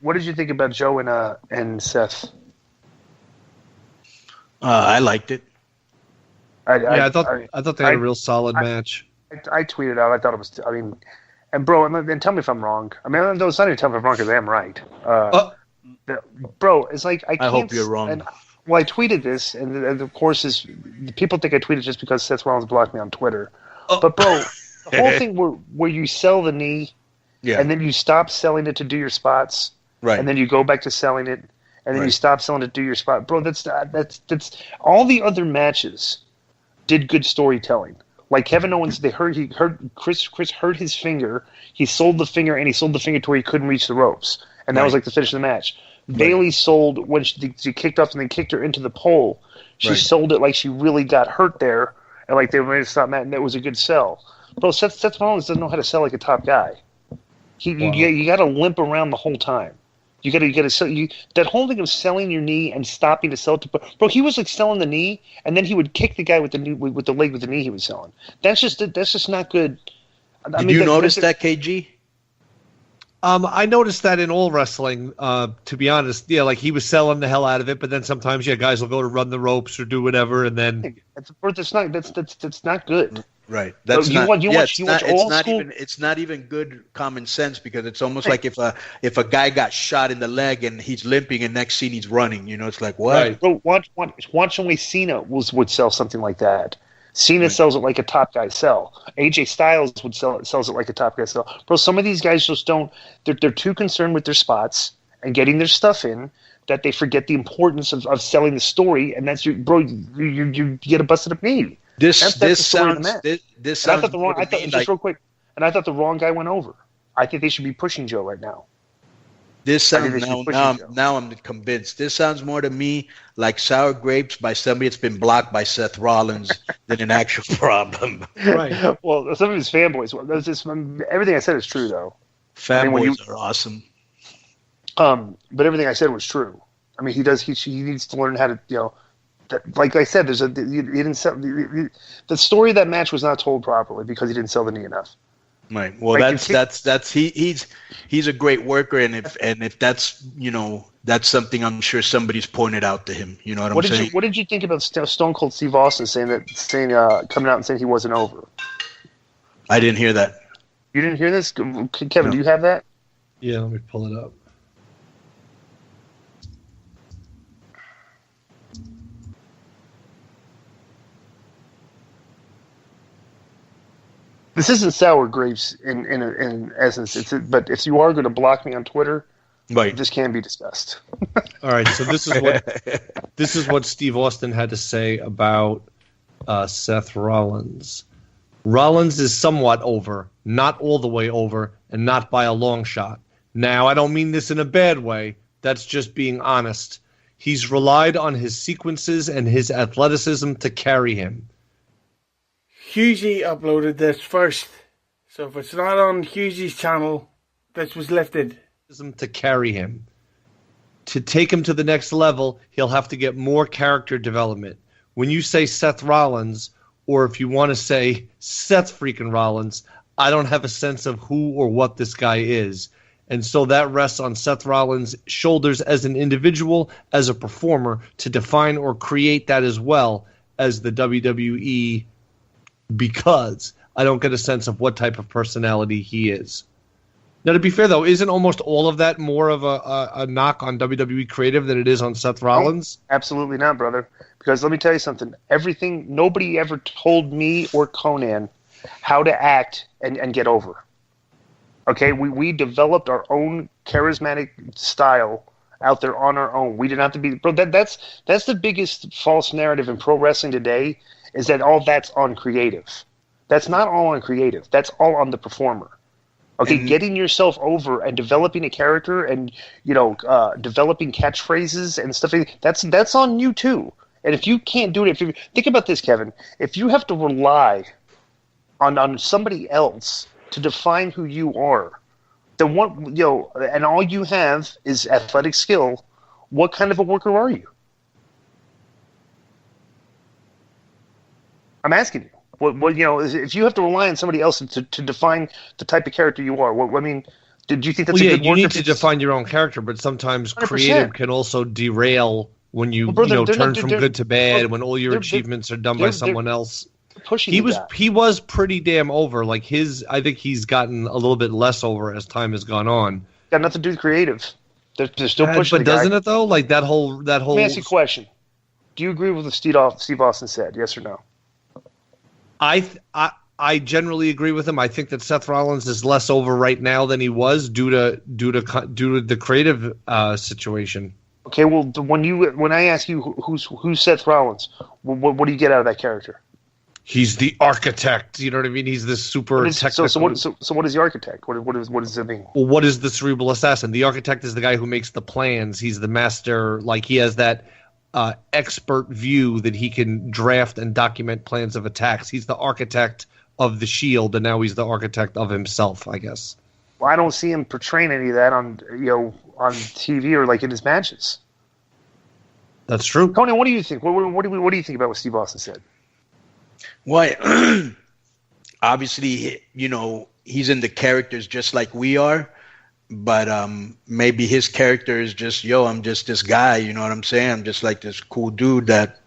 What did you think about Joe and Seth? I liked it. I thought they had a real solid match. I tweeted out. I thought it was. I mean, and bro, and tell me if I'm wrong. I mean, it's not even tell me if I'm wrong because I am right. Bro, it's like I can't. I hope you're wrong. And, well, I tweeted this, and of course, people think I tweeted just because Seth Rollins blocked me on Twitter. But bro, the whole thing where you sell the knee, and then you stop selling it to do your spots, right? And then you go back to selling it, and then you stop selling it to do your spot, bro. That's all the other matches did good storytelling. Like Kevin Owens, Chris hurt his finger. He sold the finger, and he sold the finger to where he couldn't reach the ropes, and that was like the finish of the match. Bayley sold when she kicked off and then kicked her into the pole. She sold it like she really got hurt there, and like they were ready to stop that, and that was a good sell. Bro, Seth Rollins doesn't know how to sell like a top guy. You got to limp around the whole time. You got to sell that whole thing of selling your knee and stopping to sell it to bro. He was like selling the knee, and then he would kick the guy with the leg with the knee he was selling. That's just not good. Did you notice that, KG? I noticed that in all wrestling, to be honest. Yeah, like he was selling the hell out of it, but then sometimes, guys will go to run the ropes or do whatever, and then that's not good. Right. That's it's not even good common sense because it's almost like if a guy got shot in the leg and he's limping and next scene he's running, it's like what? Right. Bro, watch the way Cena would sell something like that. Cena sells it like a top guy sell. AJ Styles sells it like a top guy sell. Bro, some of these guys just don't. They're too concerned with their spots and getting their stuff in that they forget the importance of selling the story. And that's you get a busted up knee. This sounds. I thought the wrong guy went over. I think they should be pushing Joe right now. This sounds now I'm convinced. This sounds more to me like sour grapes by somebody that's been blocked by Seth Rollins than an actual problem. Right. Well, some of his fanboys. Everything I said is true, though. Fanboys are awesome. But everything I said was true. I mean, he needs to learn how to, like I said, he didn't sell the story of that match was not told properly because he didn't sell the knee enough. Right. Well, he's a great worker, and if that's that's something I'm sure somebody's pointed out to him. You know what I'm saying? What did you think about Stone Cold Steve Austin coming out and saying he wasn't over? I didn't hear that. You didn't hear this, Kevin? No. Do you have that? Yeah, let me pull it up. This isn't sour grapes in essence. But if you are going to block me on Twitter, this can be discussed. All right, so this is what Steve Austin had to say about Seth Rollins. Rollins is somewhat over, not all the way over, and not by a long shot. Now, I don't mean this in a bad way. That's just being honest. He's relied on his sequences and his athleticism to carry him. Hughes uploaded this first, so if it's not on Hughes' channel, this was lifted. To carry him. To take him to the next level, he'll have to get more character development. When you say Seth Rollins, or if you want to say Seth freaking Rollins, I don't have a sense of who or what this guy is. And so that rests on Seth Rollins' shoulders as an individual, as a performer, to define or create that as well as the WWE, because I don't get a sense of what type of personality he is. Now, to be fair, though, isn't almost all of that more of a knock on WWE Creative than it is on Seth Rollins? No, absolutely not, brother. Because let me tell you something. Nobody ever told me or Conan how to act and get over. Okay? We developed our own charismatic style out there on our own. We didn't have to be... Bro, that's the biggest false narrative in pro wrestling today, is that all that's on creative. That's not all on creative. That's all on the performer. Okay, getting yourself over and developing a character and, developing catchphrases and stuff, that's on you too. And if you can't do it, think about this, Kevin. If you have to rely on somebody else to define who you are, then and all you have is athletic skill, what kind of a worker are you? I'm asking you. If you have to rely on somebody else to define the type of character you are, Did you think that's a good you need to define your own character, but sometimes 100%. Creative can also derail when you turn from good to bad, when all your achievements are done by someone else. He was pretty damn over. Like I think he's gotten a little bit less over as time has gone on. Got nothing to do with creative. They're still pushing. But doesn't it though? Like that whole. Let me ask you a question. Do you agree with what Steve Austin said? Yes or no? I generally agree with him. I think that Seth Rollins is less over right now than he was due to the creative situation. Okay, well, when I ask you who's Seth Rollins, what do you get out of that character? He's the architect. You know what I mean? He's this super technical. So what is the architect? What does it mean? Well, what is the cerebral assassin? The architect is the guy who makes the plans. He's the master. Like he has that expert view that he can draft and document plans of attacks. He's the architect of the Shield, and now he's the architect of himself, I guess. Well, I don't see him portraying any of that on TV or like in his matches. That's true. Conan, what do you think? What do you think about what Steve Austin said? Well, obviously, he's in the characters just like we are, but maybe his character is just, I'm just this guy, you know what I'm saying? I'm just like this cool dude that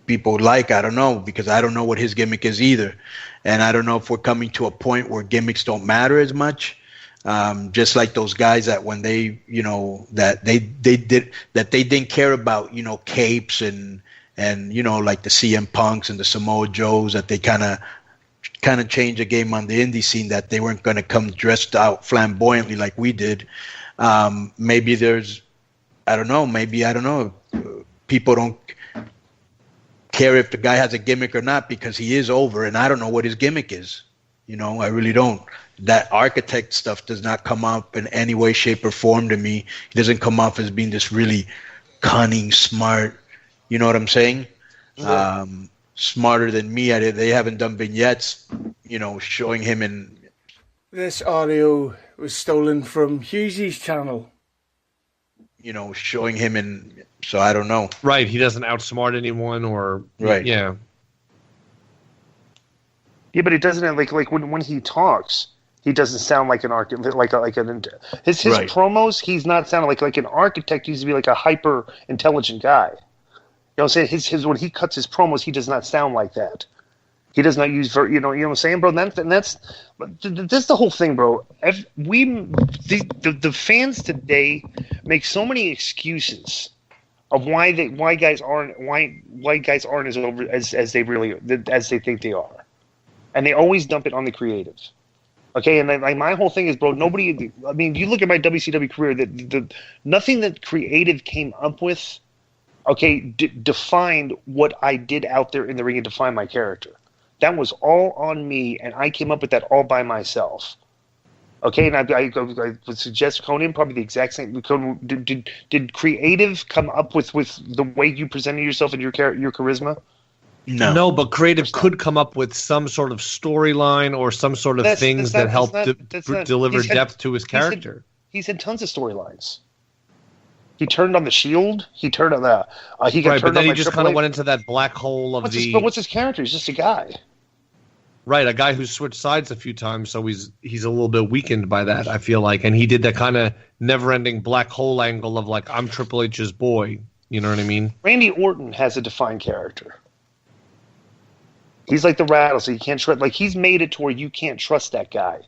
people like. I don't know, because I don't know what his gimmick is either. And I don't know if we're coming to a point where gimmicks don't matter as much. Just like those guys that when they, that they didn't care about, capes and like the CM Punks and the Samoa Joes, that they kind of changed the game on the indie scene, that they weren't going to come dressed out flamboyantly like we did. Maybe there's, I don't know, people don't care if the guy has a gimmick or not because he is over, and I don't know what his gimmick is. I really don't. That architect stuff does not come up in any way, shape, or form to me. He doesn't come off as being this really cunning, smart. You know what I'm saying? Mm-hmm. Smarter than me. They haven't done vignettes, showing him in. This audio was stolen from Hughesy's channel. Showing him in. So I don't know. Right. He doesn't outsmart anyone or. Right. Yeah. Yeah, but it doesn't like when he talks, he doesn't sound like an architect, his right. Promos. He's not sounding like an architect. He used to be like a hyper intelligent guy. You know what I'm saying? His when he cuts his promos, he does not sound like that. He does not use you know what I'm saying, bro. That's the whole thing, bro. The fans today make so many excuses of why guys aren't as over as they think they are. And they always dump it on the creative. Okay, and like my whole thing is, bro, nobody. I mean, you look at my WCW career. That nothing that creative came up with, okay, defined what I did out there in the ring and defined my character. That was all on me, and I came up with that all by myself. Okay, and I would suggest Conan probably the exact same. Did creative come up with the way you presented yourself and your charisma? No, but creative could come up with some sort of storyline or some sort of things that help deliver depth to his character. He's had tons of storylines. He turned on the Shield. He turned on the. He got right, turned but then on he just kind of went into that black hole of But what's his character? He's just a guy. Right, a guy who switched sides a few times, so he's a little bit weakened by that, I feel like. And he did that kind of never-ending black hole angle of like, I'm Triple H's boy. You know what I mean? Randy Orton has a defined character. He's like the rattle, so you can't trust. Like he's made it to where you can't trust that guy.